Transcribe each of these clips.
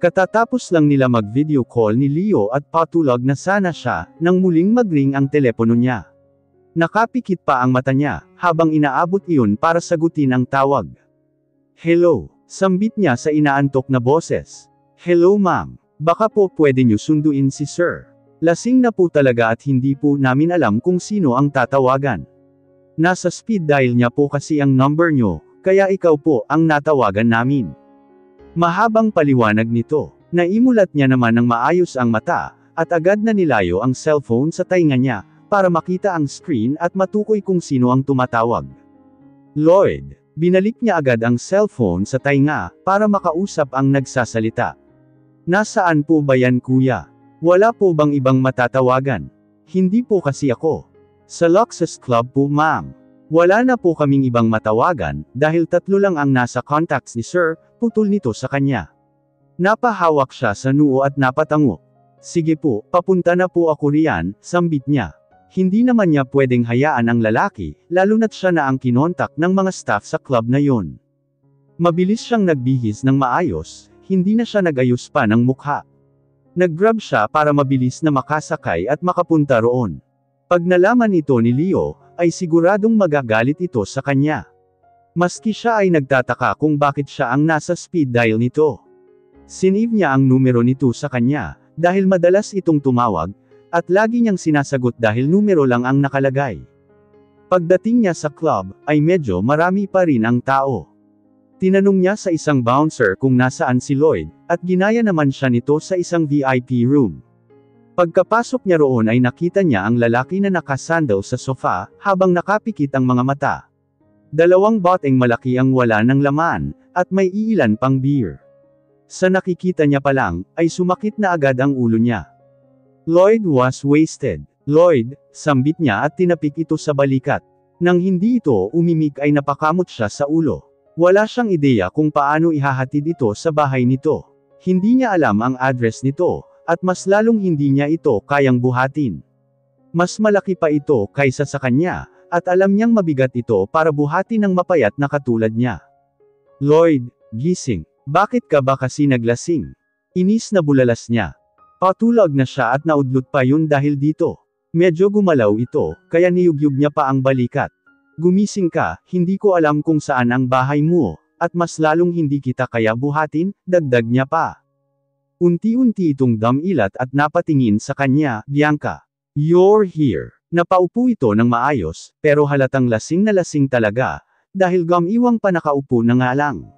Katatapos lang nila mag-video call ni Leo at patulog na sana siya, nang muling mag-ring ang telepono niya. Nakapikit pa ang mata niya, habang inaabot iyon para sagutin ang tawag. Hello, sambit niya sa inaantok na boses. Hello ma'am, baka po pwede niyo sunduin si sir. Lasing na po talaga at hindi po namin alam kung sino ang tatawagan. Nasa speed dial niya po kasi ang number niyo, kaya ikaw po ang natawagan namin. Mahabang paliwanag nito. Naimulat niya naman ng maayos ang mata, at agad na nilayo ang cellphone sa tainga niya, para makita ang screen at matukoy kung sino ang tumatawag. Lloyd. Binalik niya agad ang cellphone sa tainga, para makausap ang nagsasalita. Nasaan po ba yan kuya? Wala po bang ibang matatawagan? Hindi po kasi ako. Sa Luxus Club po ma'am. Wala na po kaming ibang matawagan, dahil 3 lang ang nasa contacts ni sir, putol nito sa kanya. Napahawak siya sa noo at napatango. Sige po, papunta na po ako riyan, sambit niya. Hindi naman niya pwedeng hayaan ang lalaki, lalo na't siya na ang kinontak ng mga staff sa club na yon. Mabilis siyang nagbihis ng maayos, hindi na siya nagayos pa ng mukha. Nag-grab siya para mabilis na makasakay at makapunta roon. Pag nalaman ito ni Leo, ay siguradong magagalit ito sa kanya. Maski siya ay nagtataka kung bakit siya ang nasa speed dial nito. Sinave niya ang numero nito sa kanya, dahil madalas itong tumawag, at lagi niyang sinasagot dahil numero lang ang nakalagay. Pagdating niya sa club, ay medyo marami pa rin ang tao. Tinanong niya sa isang bouncer kung nasaan si Lloyd, at ginaya naman siya nito sa isang VIP room. Pagkapasok niya roon ay nakita niya ang lalaki na nakasandal sa sofa, habang nakapikit ang mga mata. 2 boteng malaki ang wala ng laman, at may iilan pang beer. Sa nakikita niya pa lang, ay sumakit na agad ang ulo niya. Lloyd was wasted. Lloyd, sambit niya at tinapik ito sa balikat. Nang hindi ito umimik ay napakamot siya sa ulo. Wala siyang ideya kung paano ihahatid ito sa bahay nito. Hindi niya alam ang address nito, at mas lalong hindi niya ito kayang buhatin. Mas malaki pa ito kaysa sa kanya, at alam niyang mabigat ito para buhatin ng mapayat na katulad niya. Lloyd, gising. Bakit ka ba kasi naglasing? Inis na bulalas niya. Patulog na siya at naudlot pa yun dahil dito. Medyo gumalaw ito, kaya niyugyug niya pa ang balikat. Gumising ka, hindi ko alam kung saan ang bahay mo, at mas lalong hindi kita kaya buhatin, dagdag niya pa. Unti-unti itong damilat at napatingin sa kanya, Bianca. You're here. Napaupo ito ng maayos, pero halatang lasing na lasing talaga, dahil gamiwang pa nakaupo na nga lang.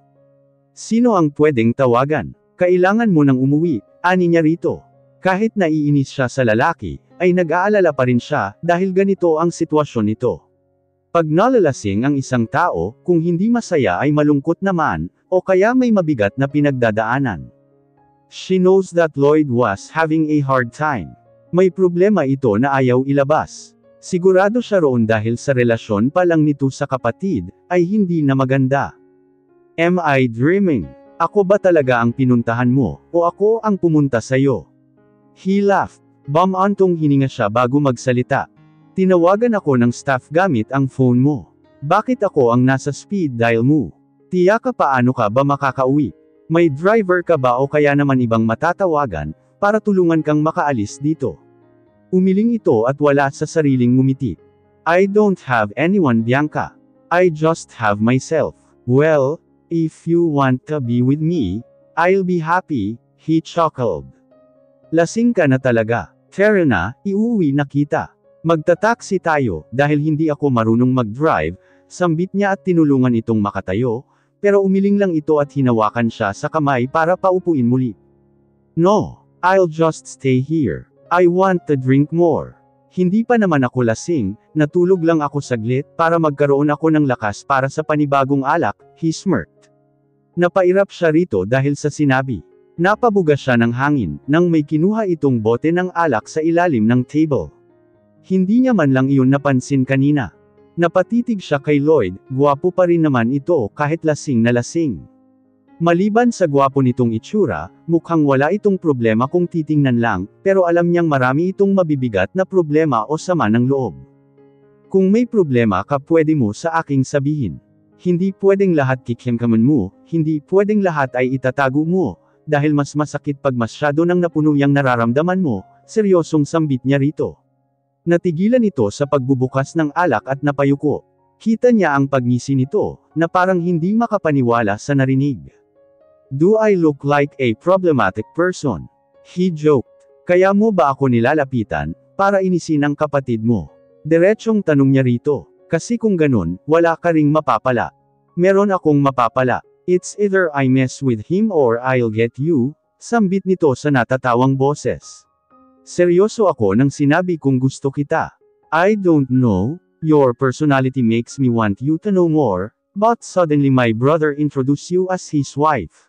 Sino ang pwedeng tawagan? Kailangan mo nang umuwi, ani niya rito. Kahit naiinis siya sa lalaki, ay nag-aalala pa rin siya, dahil ganito ang sitwasyon nito. Pag nalalasing ang isang tao, kung hindi masaya ay malungkot naman, o kaya may mabigat na pinagdadaanan. She knows that Lloyd was having a hard time. May problema ito na ayaw ilabas. Sigurado siya roon dahil sa relasyon pa lang nito sa kapatid, ay hindi na maganda. Am I dreaming? Ako ba talaga ang pinuntahan mo, o ako ang pumunta sa'yo? He laughed. Bumantong hininga siya bago magsalita. Tinawagan ako ng staff gamit ang phone mo. Bakit ako ang nasa speed dial mo? Tiyak paano ka ba makakauwi? May driver ka ba o kaya naman ibang matatawagan, para tulungan kang makaalis dito? Umiling ito at wala sa sariling ngumiti. I don't have anyone Bianca. I just have myself. Well, if you want to be with me, I'll be happy, he chuckled. Lasing ka na talaga. Tara na, iuwi na kita. Magta-taxi tayo, dahil hindi ako marunong mag-drive, sambit niya at tinulungan itong makatayo, pero umiling lang ito at hinawakan siya sa kamay para paupuin muli. No, I'll just stay here. I want to drink more. Hindi pa naman ako lasing, natulog lang ako saglit para magkaroon ako ng lakas para sa panibagong alak, he smirked. Napairap siya rito dahil sa sinabi. Napabuga siya ng hangin, nang may kinuha itong bote ng alak sa ilalim ng table. Hindi niya man lang iyon napansin kanina. Napatitig siya kay Lloyd, gwapo pa rin naman ito kahit lasing na lasing. Maliban sa gwapo nitong itsura, mukhang wala itong problema kung titingnan lang, pero alam niyang marami itong mabibigat na problema o sama ng loob. Kung may problema ka pwede mo sa aking sabihin. Hindi pwedeng lahat kikiamkaman mo, hindi pwedeng lahat ay itatago mo, dahil mas masakit pag masyado nang napuno yung nararamdaman mo, seryosong sambit niya rito. Natigilan ito sa pagbubukas ng alak at napayuko. Kita niya ang pagngisi nito, na parang hindi makapaniwala sa narinig. Do I look like a problematic person? He joked. Kaya mo ba ako nilalapitan, para inisin ang kapatid mo? Diretsong tanong niya rito. Kasi kung ganun, wala ka ring mapapala. Meron akong mapapala. It's either I mess with him or I'll get you, sambit nito sa natatawang boses. Seryoso ako nang sinabi kong gusto kita. I don't know, your personality makes me want you to know more, but suddenly my brother introduced you as his wife.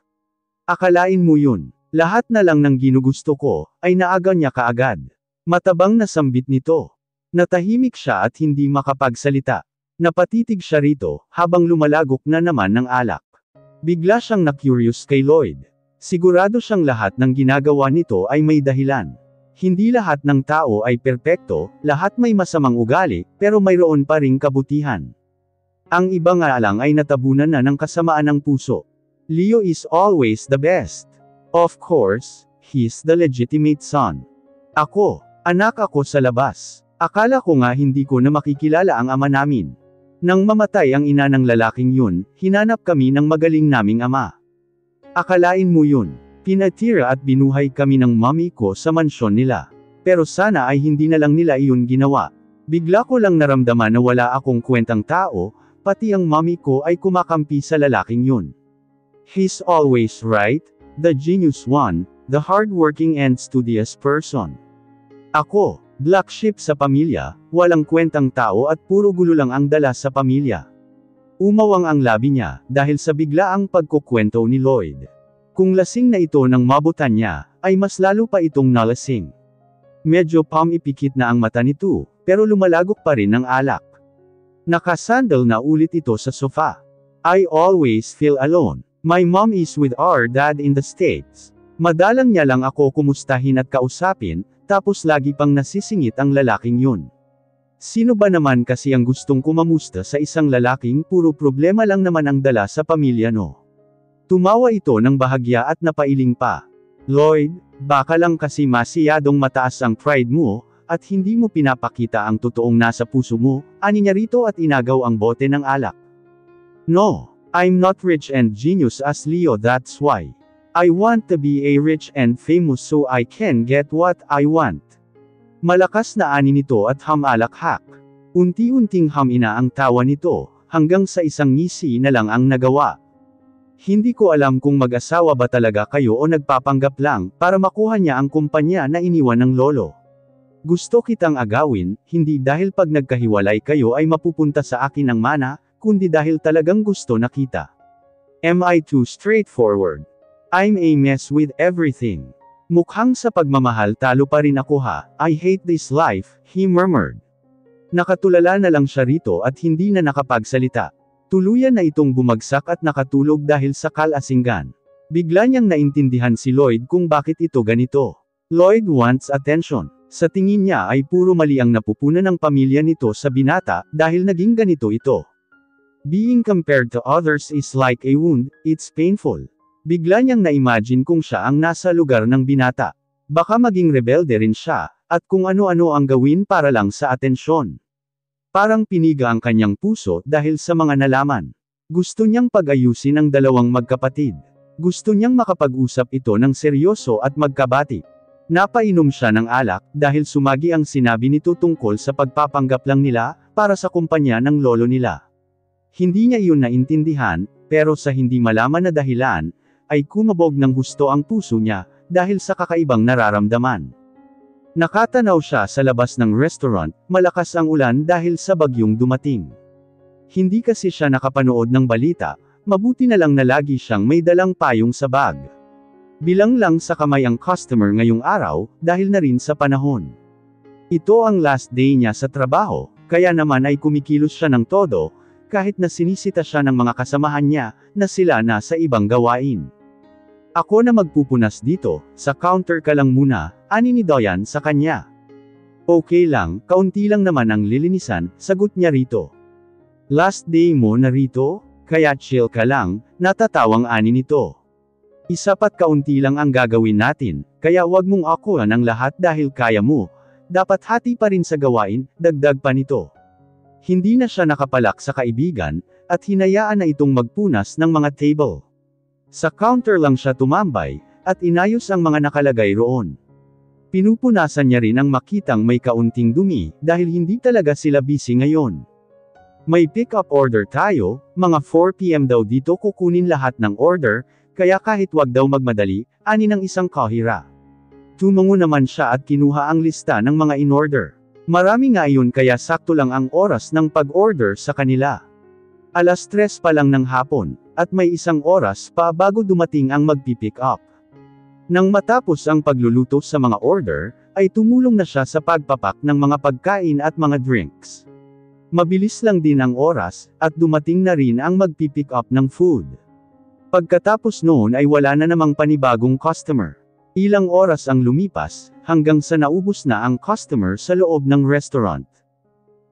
Akalain mo yun, lahat na lang ng ginugusto ko, ay naaga niya kaagad. Matabang na sambit nito. Natahimik siya at hindi makapagsalita. Napatitig siya rito, habang lumalagok na naman ng alak. Bigla siyang na-curious kay Lloyd. Sigurado siyang lahat ng ginagawa nito ay may dahilan. Hindi lahat ng tao ay perpekto, lahat may masamang ugali, pero mayroon pa ring kabutihan. Ang iba nga lang ay natabunan na ng kasamaan ng puso. Leo is always the best. Of course, he's the legitimate son. Ako, anak ako sa labas. Akala ko nga hindi ko na makikilala ang ama namin. Nang mamatay ang ina ng lalaking yun, hinanap kami ng magaling naming ama. Akalain mo yun. Pinatira at binuhay kami ng mommy ko sa mansyon nila. Pero sana ay hindi na lang nila iyon ginawa. Bigla ko lang naramdaman na wala akong kwentang tao, pati ang mommy ko ay kumakampi sa lalaking yun. He's always right, the genius one, the hardworking and studious person. Ako, black sheep sa pamilya, walang kwentang tao at puro gulo lang ang dala sa pamilya. Umawang ang labi niya, dahil sa biglaang pagkukwento ni Lloyd. Kung lasing na ito nang mabutan niya, ay mas lalo pa itong nalasing. Medyo pumipikit na ang mata nito, pero lumalagok pa rin ang alak. Nakasandal na ulit ito sa sofa. I always feel alone. My mom is with our dad in the States. Madalang niya lang ako kumustahin at kausapin, tapos lagi pang nasisingit ang lalaking yun. Sino ba naman kasi ang gustong kumamusta sa isang lalaking puro problema lang naman ang dala sa pamilya no? Tumawa ito ng bahagya at napailing pa. Lloyd, baka lang kasi masyadong mataas ang pride mo, at hindi mo pinapakita ang totoong nasa puso mo, ani niya rito at inagaw ang bote ng alak. No, I'm not rich and genius as Leo, that's why. I want to be a rich and famous so I can get what I want. Malakas na ani nito at hamalakhak. Unti-unting hamina ang tawa nito, hanggang sa isang ngisi na lang ang nagawa. Hindi ko alam kung mag-asawa ba talaga kayo o nagpapanggap lang, para makuha niya ang kumpanya na iniwan ng lolo. Gusto kitang agawin, hindi dahil pag nagkahiwalay kayo ay mapupunta sa akin ang mana, kundi dahil talagang gusto na kita. Am I too straightforward? I'm a mess with everything. Mukhang sa pagmamahal talo pa rin ako ha, I hate this life, he murmured. Nakatulala na lang siya rito at hindi na nakapagsalita. Tuluyan na itong bumagsak at nakatulog dahil sa kalasinggan. Bigla niyang naintindihan si Lloyd kung bakit ito ganito. Lloyd wants attention. Sa tingin niya ay puro mali ang napupunan ng pamilya nito sa binata, dahil naging ganito ito. Being compared to others is like a wound, it's painful. Bigla niyang na-imagine kung siya ang nasa lugar ng binata. Baka maging rebelde rin siya, at kung ano-ano ang gawin para lang sa atensyon. Parang piniga ang kanyang puso dahil sa mga nalaman. Gusto niyang pag-ayusin ang dalawang magkapatid. Gusto niyang makapag-usap ito ng seryoso at magkabati. Napainom siya ng alak, dahil sumagi ang sinabi nito tungkol sa pagpapanggap lang nila, para sa kumpanya ng lolo nila. Hindi niya iyon naintindihan, pero sa hindi malaman na dahilan, ay kumabog ng husto ang puso niya, dahil sa kakaibang nararamdaman. Nakatanaw siya sa labas ng restaurant, malakas ang ulan dahil sa bagyong dumating. Hindi kasi siya nakapanood ng balita, mabuti na lang na lagi siyang may dalang payong sa bag. Bilang lang sa kamay ang customer ngayong araw, dahil na rin sa panahon. Ito ang last day niya sa trabaho, kaya naman ay kumikilos siya ng todo, kahit na sinisita siya ng mga kasamahan niya, na sila na sa ibang gawain. Ako na magpupunas dito, sa counter ka lang muna, ani ni Doyan sa kanya. Okay lang, kaunti lang naman ang lilinisan, sagot niya rito. Last day mo na rito, kaya chill ka lang, natatawang ani nito. Isapat kaunti lang ang gagawin natin, kaya wag mong akuan ang lahat dahil kaya mo. Dapat hati pa rin sa gawain, dagdag pa nito. Hindi na siya nakapalak sa kaibigan, at hinayaan na itong magpunas ng mga table. Sa counter lang siya tumambay, at inayos ang mga nakalagay roon. Pinupunasan niya rin ang makitang may kaunting dumi, dahil hindi talaga sila busy ngayon. May pick-up order tayo, mga 4 PM daw dito kukunin lahat ng order, kaya kahit wag daw magmadali, ani ng isang kahira. Tumungo naman siya at kinuha ang lista ng mga in-order. Marami nga iyon kaya sakto lang ang oras ng pag-order sa kanila. 3:00 pa lang ng hapon, at may 1 oras pa bago dumating ang magpipick up. Nang matapos ang pagluluto sa mga order, ay tumulong na siya sa pagpapak ng mga pagkain at mga drinks. Mabilis lang din ang oras, at dumating na rin ang magpipick up ng food. Pagkatapos noon ay wala na namang panibagong customer. Ilang oras ang lumipas, hanggang sa naubos na ang customer sa loob ng restaurant.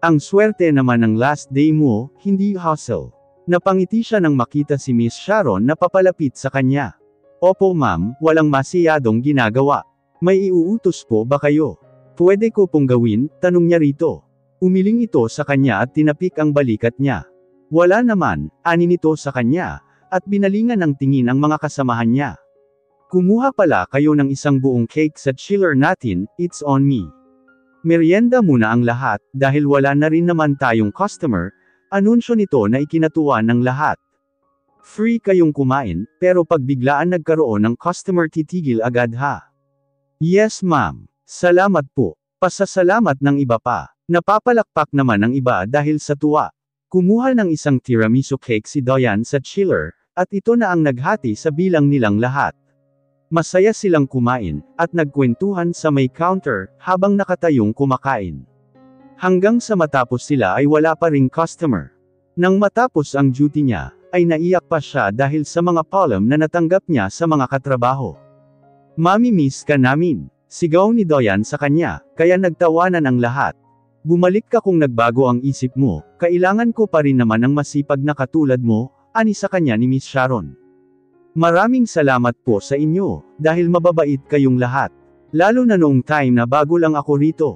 Ang swerte naman ng last day mo, hindi hustle. Napangiti siya nang makita si Miss Sharon na papalapit sa kanya. Opo ma'am, walang masiyadong ginagawa. May iuutos po ba kayo? Pwede ko pong gawin, tanong niya rito. Umiling ito sa kanya at tinapik ang balikat niya. Wala naman, ani nito sa kanya, at binalingan ng tingin ang mga kasamahan niya. Kumuha pala kayo ng isang buong cake sa chiller natin, it's on me. Merienda muna ang lahat, dahil wala na rin naman tayong customer, anunsyo nito na ikinatuwa ng lahat. Free kayong kumain, pero pag biglaan nagkaroon ng customer titigil agad ha. Yes ma'am. Salamat po. Pasasalamat ng iba pa. Napapalakpak naman ng iba dahil sa tuwa. Kumuha ng isang tiramisu cake si Diane sa chiller, at ito na ang naghati sa bilang nilang lahat. Masaya silang kumain, at nagkwentuhan sa may counter, habang nakatayong kumakain. Hanggang sa matapos sila ay wala pa ring customer. Nang matapos ang duty niya, ay naiyak pa siya dahil sa mga palm na natanggap niya sa mga katrabaho. Mami-miss ka namin, sigaw ni Diane sa kanya, kaya nagtawanan ang lahat. Bumalik ka kung nagbago ang isip mo, kailangan ko pa rin naman ng masipag na katulad mo, ani sa kanya ni Miss Sharon. Maraming salamat po sa inyo, dahil mababait kayong lahat. Lalo na noong time na bago lang ako rito.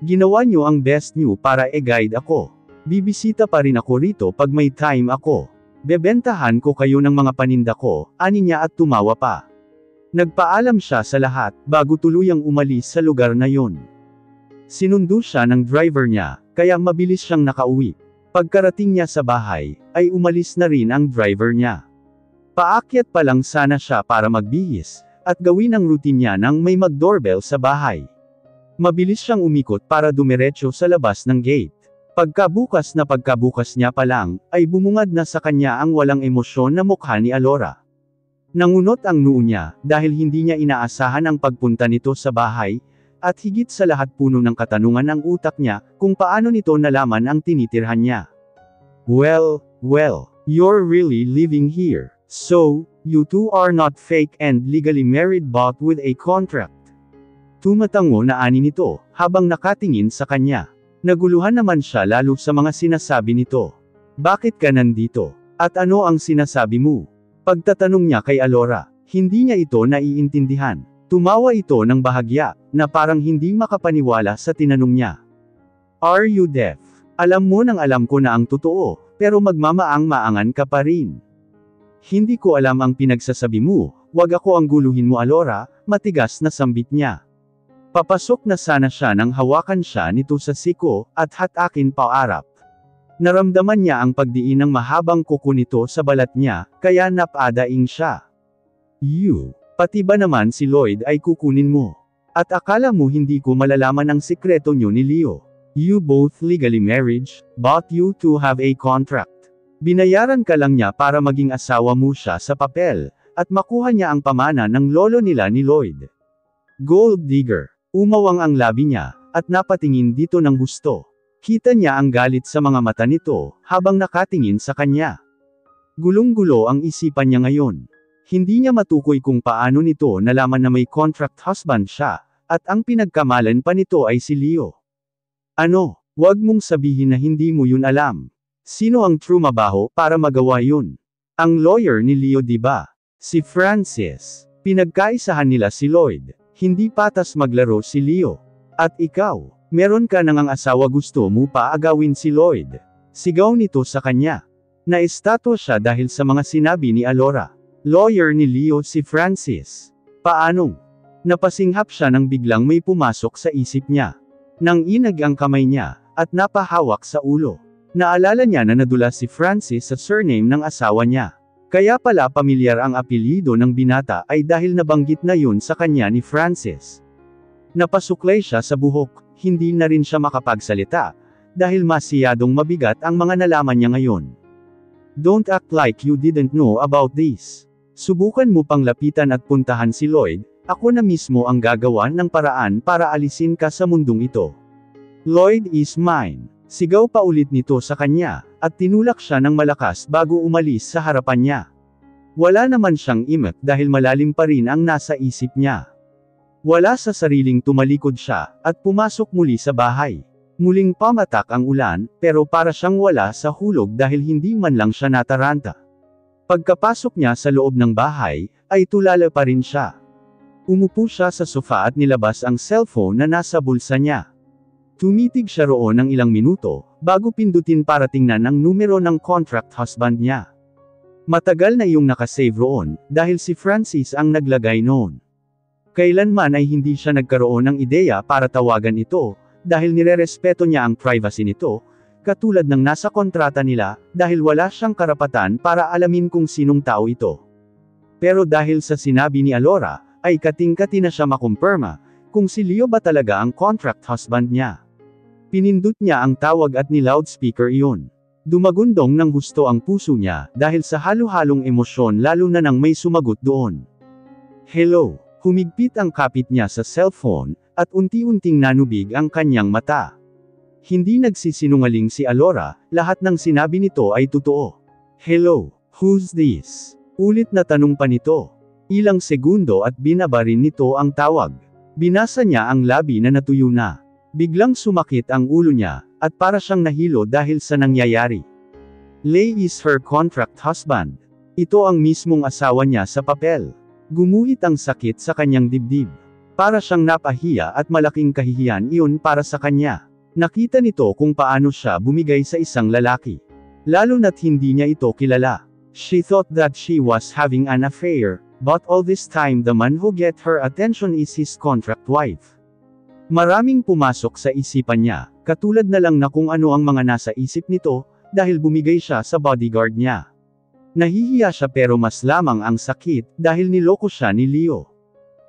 Ginawa nyo ang best nyo para e-guide ako. Bibisita pa rin ako rito pag may time ako. Bebentahan ko kayo ng mga paninda ko, ani niya at tumawa pa. Nagpaalam siya sa lahat, bago tuluyang umalis sa lugar na yon. Sinundo siya ng driver niya, kaya mabilis siyang nakauwi. Pagkarating niya sa bahay, ay umalis na rin ang driver niya. Paakyat pa lang sana siya para magbihis, at gawin ang routine niya nang may mag-doorbell sa bahay. Mabilis siyang umikot para dumiretso sa labas ng gate. Pagkabukas niya pa lang, ay bumungad na sa kanya ang walang emosyon na mukha ni Alora. Nangunot ang noo niya, dahil hindi niya inaasahan ang pagpunta nito sa bahay, at higit sa lahat puno ng katanungan ang utak niya, kung paano nito nalaman ang tinitirhan niya. Well, you're really living here. So, you two are not fake and legally married but with a contract. Tumatango na ani nito, habang nakatingin sa kanya. Naguluhan naman siya lalo sa mga sinasabi nito. Bakit ka nandito? At ano ang sinasabi mo? Pagtatanong niya kay Alora, hindi niya ito naiintindihan. Tumawa ito ng bahagya, na parang hindi makapaniwala sa tinanong niya. Are you deaf? Alam mo nang alam ko na ang totoo, pero magmamaang-maangan ka pa rin. Hindi ko alam ang pinagsasabi mo, wag ako ang guluhin mo Alora, matigas na sambit niya. Papasok na sana siya nang hawakan siya nito sa siko, at hatakin paarap. Naramdaman niya ang pagdiin ng mahabang kuko nito sa balat niya, kaya napadaing siya. You, pati ba naman si Lloyd ay kukunin mo? At akala mo hindi ko malalaman ang sikreto niyo ni Leo? You both legally married, but you two have a contract. Binayaran ka lang niya para maging asawa mo siya sa papel, at makuha niya ang pamana ng lolo nila ni Lloyd. Gold digger. Umawang ang labi niya, at napatingin dito ng gusto. Kita niya ang galit sa mga mata nito, habang nakatingin sa kanya. Gulong-gulo ang isipan niya ngayon. Hindi niya matukoy kung paano nito nalaman na may contract husband siya, at ang pinagkamalan pa nito ay si Leo. Ano, wag mong sabihin na hindi mo yun alam. Sino ang true mabaho para magawa yun? Ang lawyer ni Leo diba? Si Francis. Pinagkaisahan nila si Lloyd. Hindi patas maglaro si Leo. At ikaw, meron ka nang ang asawa, gusto mo pa agawin si Lloyd. Sigaw nito sa kanya. Naistatwa siya dahil sa mga sinabi ni Alora. Lawyer ni Leo si Francis. Paanong? Napasinghap siya nang biglang may pumasok sa isip niya. Nang inag ang kamay niya, at napahawak sa ulo. Naalala niya na nadula si Francis sa surname ng asawa niya. Kaya pala pamilyar ang apelyido ng binata ay dahil nabanggit na yun sa kanya ni Francis. Napasuklay siya sa buhok, hindi na rin siya makapagsalita, dahil masyadong mabigat ang mga nalaman niya ngayon. Don't act like you didn't know about this. Subukan mo pang lapitan at puntahan si Lloyd, ako na mismo ang gagawa ng paraan para alisin ka sa mundong ito. Lloyd is mine. Sigaw pa ulit nito sa kanya, at tinulak siya ng malakas bago umalis sa harapan niya. Wala naman siyang imek dahil malalim pa rin ang nasa isip niya. Wala sa sariling tumalikod siya, at pumasok muli sa bahay. Muling pamatak ang ulan, pero para siyang wala sa hulog dahil hindi man lang siya nataranta. Pagkapasok niya sa loob ng bahay, ay tulala pa rin siya. Umupo siya sa sofa at nilabas ang cellphone na nasa bulsa niya. Tumitig siya roon ng ilang minuto, bago pindutin para tingnan ang numero ng contract husband niya. Matagal na iyong nakasave roon, dahil si Francis ang naglagay noon. Kailanman ay hindi siya nagkaroon ng ideya para tawagan ito, dahil nirerespeto niya ang privacy nito, katulad ng nasa kontrata nila, dahil wala siyang karapatan para alamin kung sinong tao ito. Pero dahil sa sinabi ni Alora, ay kating-kati na siya makumpirma, kung si Leo ba talaga ang contract husband niya. Pinindot niya ang tawag at ni-loudspeaker iyon. Dumagundong ng husto ang puso niya, dahil sa halo-halong emosyon lalo na nang may sumagot doon. Hello, humigpit ang kapit niya sa cellphone, at unti-unting nanubig ang kanyang mata. Hindi nagsisinungaling si Alora, lahat ng sinabi nito ay totoo. Hello, who's this? Ulit na tanong pa nito. Ilang segundo at binaba rin nito ang tawag. Binasa niya ang labi na natuyo na. Biglang sumakit ang ulo niya, at para siyang nahilo dahil sa nangyayari. Lay is her contract husband. Ito ang mismong asawa niya sa papel. Gumuhit ang sakit sa kanyang dibdib. Para siyang napahiya at malaking kahihiyan iyon para sa kanya. Nakita nito kung paano siya bumigay sa isang lalaki. Lalo na't hindi niya ito kilala. She thought that she was having an affair, but all this time the man who get her attention is his contract wife. Maraming pumasok sa isipan niya, katulad na lang na kung ano ang mga nasa isip nito, dahil bumigay siya sa bodyguard niya. Nahihiya siya pero mas lamang ang sakit, dahil niloko siya ni Leo.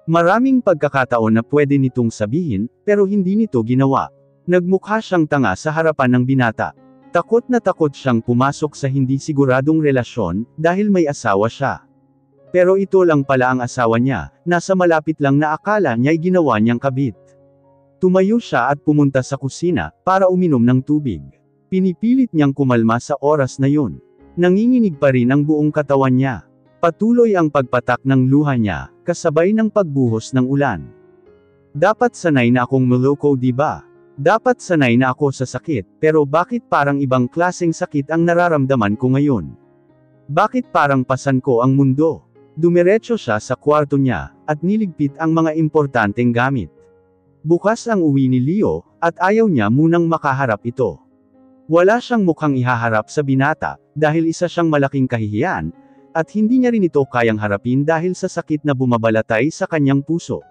Maraming pagkakataon na pwede nitong sabihin, pero hindi nito ginawa. Nagmukha siyang tanga sa harapan ng binata. Takot na takot siyang pumasok sa hindi siguradong relasyon, dahil may asawa siya. Pero ito lang pala ang asawa niya, nasa malapit lang na akala niya'y ginawa niyang kabit. Tumayo siya at pumunta sa kusina, para uminom ng tubig. Pinipilit niyang kumalma sa oras na yun. Nanginginig pa rin ang buong katawan niya. Patuloy ang pagpatak ng luha niya, kasabay ng pagbuhos ng ulan. Dapat sanay na akong maloko, di ba? Dapat sanay na ako sa sakit, pero bakit parang ibang klaseng sakit ang nararamdaman ko ngayon? Bakit parang pasan ko ang mundo? Dumiretso siya sa kwarto niya, at niligpit ang mga importanteng gamit. Bukas ang uwi ni Leo, at ayaw niya munang makaharap ito. Wala siyang mukhang ihaharap sa binata, dahil isa siyang malaking kahihiyan, at hindi niya rin ito kayang harapin dahil sa sakit na bumabalatay sa kanyang puso.